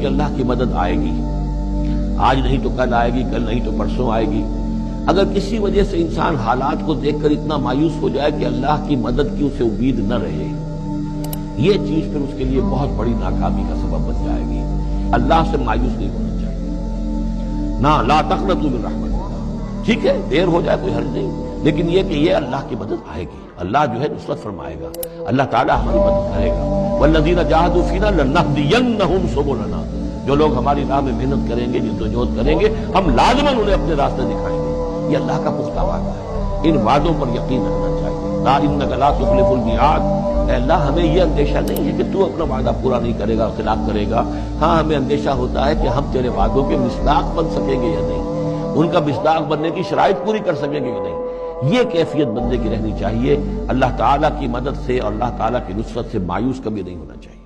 کہ اللہ کی مدد آئے گی، آج نہیں تو کل آئے گی، کل نہیں تو پرسوں آئے گی۔ اگر کسی وجہ سے انسان حالات کو دیکھ کر اتنا مایوس ہو جائے کہ اللہ کی مدد کی اسے امید نہ رہے، یہ چیز پھر اس کے لیے بہت بڑی ناکامی کا سبب بن جائے گی۔ اللہ سے مایوس نہیں ہونا چاہیے، نہ لا تقنطوا من رحمت اللہ۔ ٹھیک ہے دیر ہو جائے کوئی حرج نہیں، لیکن یہ کہ یہ اللہ کی مدد آئے گی، اللہ جو ہے نصرت فرمائے گا، اللہ تعالیٰ ہماری مدد کرے گا۔ والذین جاہدوا فینا لنہدینہم سبلنا، جو لوگ ہماری راہ میں محنت کریں گے، جدوجہد کریں گے، ہم لازماً انہیں اپنے راستے دکھائیں گے۔ یہ اللہ کا پختہ وعدہ ہے، ان وعدوں پر یقین رکھنا چاہیے۔ لا انک لا تخلف المیعاد، اے اللہ ہمیں یہ اندیشہ نہیں ہے کہ تو اپنا وعدہ پورا نہیں کرے گا، خلاف کرے گا، ہاں ہمیں اندیشہ ہوتا ہے کہ ہم تیرے وعدوں کے مصداق بن سکیں گے یا نہیں، ان کا مصداق بننے کی شرائط پوری کر سکیں گے یا نہیں۔ یہ کیفیت بندے کی رہنی چاہیے۔ اللہ تعالیٰ کی مدد سے اور اللہ تعالیٰ کی نصرت سے مایوس کبھی نہیں ہونا چاہیے۔